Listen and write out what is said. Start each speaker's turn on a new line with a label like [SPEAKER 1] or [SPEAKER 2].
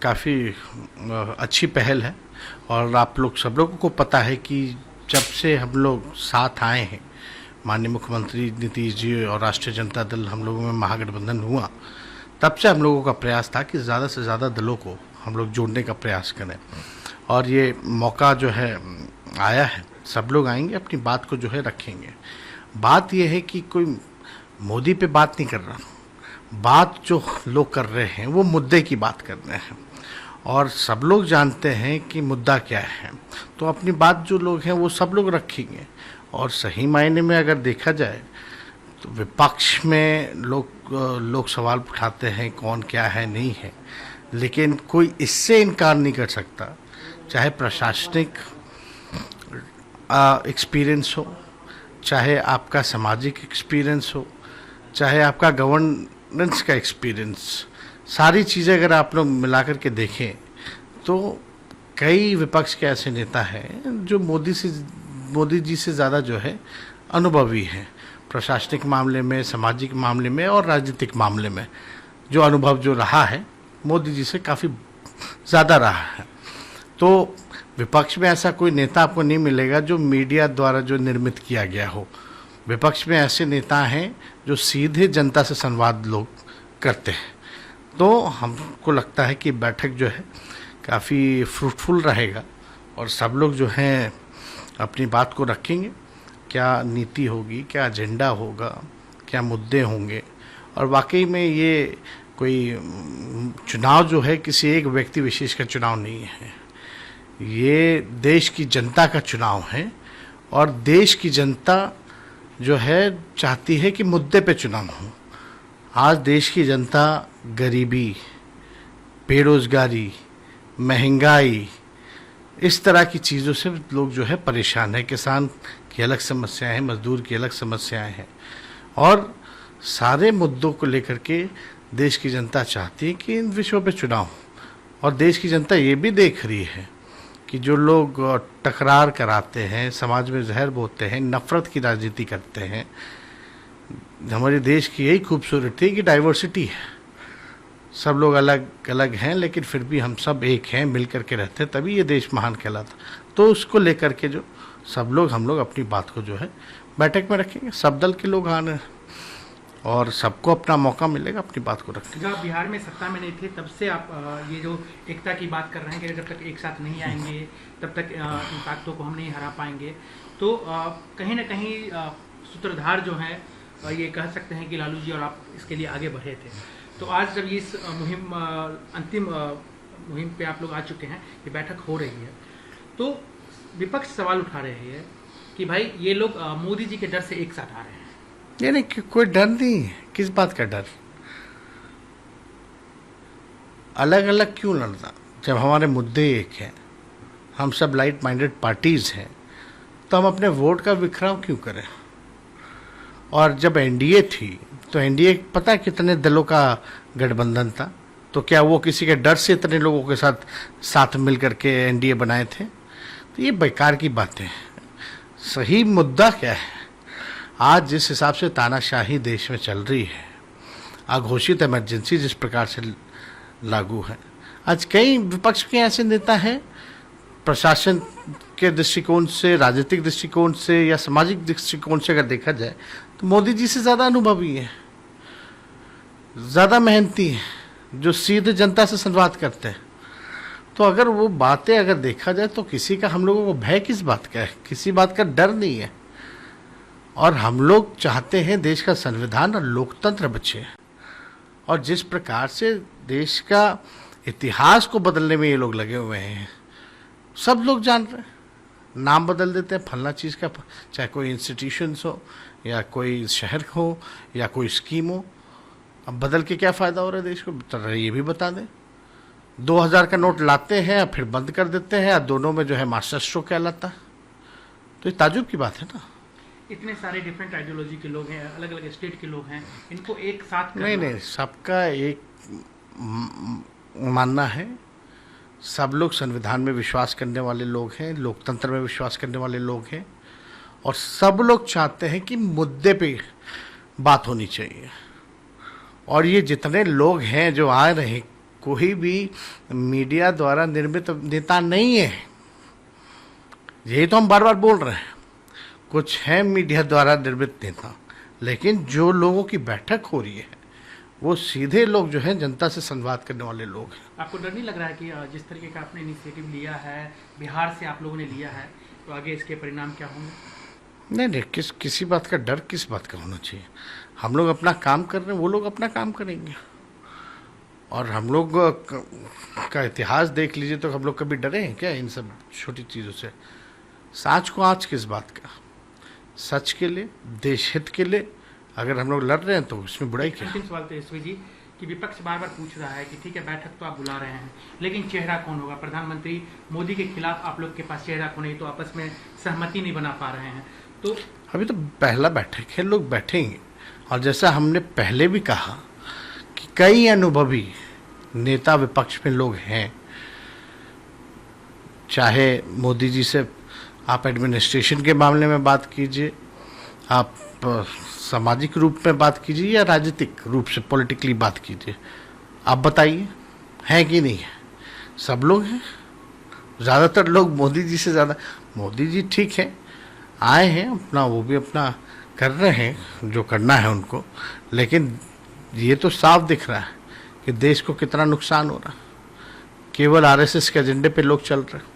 [SPEAKER 1] काफ़ी अच्छी पहल है। और आप लोग सब लोगों को पता है कि जब से हम लोग साथ आए हैं, माननीय मुख्यमंत्री नीतीश जी और राष्ट्रीय जनता दल, हम लोगों में महागठबंधन हुआ, तब से हम लोगों का प्रयास था कि ज़्यादा से ज़्यादा दलों को हम लोग जोड़ने का प्रयास करें। और ये मौका जो है आया है, सब लोग आएंगे, अपनी बात को जो है रखेंगे। बात ये है कि कोई मोदी पे बात नहीं कर रहा, बात जो लोग कर रहे हैं वो मुद्दे की बात कर रहे हैं, और सब लोग जानते हैं कि मुद्दा क्या है। तो अपनी बात जो लोग हैं वो सब लोग रखेंगे। और सही मायने में अगर देखा जाए तो विपक्ष में लोग सवाल उठाते हैं कौन क्या है नहीं है, लेकिन कोई इससे इनकार नहीं कर सकता, चाहे प्रशासनिक एक्सपीरियंस हो, चाहे आपका सामाजिक एक्सपीरियंस हो, चाहे आपका गवर्नेंस का एक्सपीरियंस, सारी चीज़ें अगर आप लोग मिलाकर के देखें तो कई विपक्ष के ऐसे नेता हैं जो मोदी जी से ज़्यादा जो है अनुभवी हैं। प्रशासनिक मामले में, सामाजिक मामले में और राजनीतिक मामले में जो अनुभव जो रहा है मोदी जी से काफ़ी ज़्यादा रहा है। तो विपक्ष में ऐसा कोई नेता आपको नहीं मिलेगा जो मीडिया द्वारा जो निर्मित किया गया हो। विपक्ष में ऐसे नेता हैं जो सीधे जनता से संवाद लोग करते हैं। तो हमको लगता है कि बैठक जो है काफ़ी फ्रूटफुल रहेगा और सब लोग जो हैं अपनी बात को रखेंगे, क्या नीति होगी, क्या एजेंडा होगा, क्या मुद्दे होंगे। और वाकई में ये कोई चुनाव जो है किसी एक व्यक्ति विशेष का चुनाव नहीं है, ये देश की जनता का चुनाव है। और देश की जनता जो है चाहती है कि मुद्दे पे चुनाव हो। आज देश की जनता गरीबी, बेरोजगारी, महंगाई, इस तरह की चीज़ों से लोग जो है परेशान है। किसान की अलग समस्याएं हैं, मजदूर की अलग समस्याएं हैं, और सारे मुद्दों को लेकर के देश की जनता चाहती है कि इन विषयों पे चुनाव हो। और देश की जनता ये भी देख रही है कि जो लोग टकरार कराते हैं, समाज में जहर बोते हैं, नफरत की राजनीति करते हैं, हमारे देश की यही खूबसूरती है कि डाइवर्सिटी है। सब लोग अलग अलग हैं लेकिन फिर भी हम सब एक हैं, मिल करके रहते हैं, तभी ये देश महान कहलाता। तो उसको लेकर के जो सब लोग हम लोग अपनी बात को जो है बैठक में रखेंगे। सब दल के लोग आने और सबको अपना मौका मिलेगा अपनी बात को रखने।
[SPEAKER 2] जब आप बिहार में सत्ता में नहीं थे तब से आप ये जो एकता की बात कर रहे हैं कि जब तक एक साथ नहीं आएंगे तब तक इन ताकतों को हम नहीं हरा पाएंगे, तो कहीं ना कहीं सूत्रधार जो हैं ये कह सकते हैं कि लालू जी और आप इसके लिए आगे बढ़े थे। तो आज जब इस मुहिम अंतिम मुहिम पे आप लोग आ चुके हैं, ये बैठक हो रही है, तो विपक्ष सवाल उठा रहे हैं कि भाई ये लोग मोदी जी के डर से एक साथ आ रहे हैं।
[SPEAKER 1] ये नहीं, कोई डर नहीं है। किस बात का डर? अलग अलग क्यों लड़ना जब हमारे मुद्दे एक हैं, हम सब लाइट माइंडेड पार्टीज हैं, तो हम अपने वोट का बिखराव क्यों करें? और जब एनडीए थी तो एनडीए पता है कितने दलों का गठबंधन था, तो क्या वो किसी के डर से इतने लोगों के साथ मिल करके एनडीए बनाए थे? तो ये बेकार की बातें हैं। सही मुद्दा क्या है? आज जिस हिसाब से तानाशाही देश में चल रही है, अघोषित इमरजेंसी जिस प्रकार से लागू है, आज कई विपक्ष के ऐसे नेता हैं, प्रशासन के दृष्टिकोण से, राजनीतिक दृष्टिकोण से या सामाजिक दृष्टिकोण से अगर देखा जाए तो मोदी जी से ज़्यादा अनुभवी है, ज़्यादा मेहनती है, जो सीधे जनता से संवाद करते हैं। तो अगर वो बातें अगर देखा जाए तो किसी का हम लोगों को भय किस बात का है? किसी बात का डर नहीं है। और हम लोग चाहते हैं देश का संविधान और लोकतंत्र बचे। और जिस प्रकार से देश का इतिहास को बदलने में ये लोग लगे हुए हैं, सब लोग जान रहे हैं। नाम बदल देते हैं फलना चीज़ का, चाहे कोई इंस्टीट्यूशंस हो या कोई शहर हो या कोई स्कीम हो। अब बदल के क्या फ़ायदा हो रहा है देश को, तो ये भी बता दें। 2000 का नोट लाते हैं फिर बंद कर देते हैं, दोनों में जो है मास्टर स्ट्रोक कहलाता है। तो ये ताजुब की बात है ना।
[SPEAKER 2] इतने सारे डिफरेंट आइडियोलॉजी के लोग हैं, अलग अलग स्टेट के लोग हैं, इनको एक साथ करना।
[SPEAKER 1] नहीं, सबका एक मानना है। सब लोग संविधान में विश्वास करने वाले लोग हैं, लोकतंत्र में विश्वास करने वाले लोग हैं, और सब लोग चाहते हैं कि मुद्दे पे बात होनी चाहिए। और ये जितने लोग हैं जो आ रहे हैं कोई भी मीडिया द्वारा निर्मित नेता नहीं है। यही तो हम बार बार बोल रहे हैं, कुछ है मीडिया द्वारा निर्मित नेता, लेकिन जो लोगों की बैठक हो रही है वो सीधे लोग जो हैं जनता से संवाद करने वाले लोग हैं।
[SPEAKER 2] आपको डर नहीं लग रहा है कि जिस तरीके का आपने इनिशिएटिव लिया है, बिहार से आप लोगों ने लिया है, तो आगे इसके परिणाम क्या होंगे?
[SPEAKER 1] नहीं, किसी बात का डर किस बात का होना चाहिए। हम लोग अपना काम कर रहे हैं, वो लोग अपना काम करेंगे। और हम लोग का इतिहास देख लीजिए तो हम लोग कभी डरे हैं क्या इन सब छोटी चीज़ों से? सांच को आँच किस बात का? सच के लिए, देश हित के लिए अगर हम लोग लड़ रहे हैं तो इसमें बुराई क्या?
[SPEAKER 2] अंतिम सवाल तेजस्वी जी कि विपक्ष बार बार पूछ रहा है कि ठीक है बैठक तो आप बुला रहे हैं, लेकिन चेहरा कौन होगा? प्रधानमंत्री मोदी के खिलाफ आप लोग के पास चेहरा कौन है? तो आपस में सहमति नहीं बना पा रहे हैं। तो
[SPEAKER 1] अभी तो पहला बैठक है, लोग बैठेंगे। और जैसा हमने पहले भी कहा कि कई अनुभवी नेता विपक्ष में लोग हैं, चाहे मोदी जी से आप एडमिनिस्ट्रेशन के मामले में बात कीजिए, आप सामाजिक रूप में बात कीजिए या राजनीतिक रूप से पॉलिटिकली बात कीजिए, आप बताइए है कि नहीं है? सब लोग हैं। ज़्यादातर लोग मोदी जी से ज़्यादा, मोदी जी ठीक है आए हैं अपना, वो भी अपना कर रहे हैं जो करना है उनको, लेकिन ये तो साफ दिख रहा है कि देश को कितना नुकसान हो रहा है। केवल आरएसएस के एजेंडे पे लोग चल रहे हैं।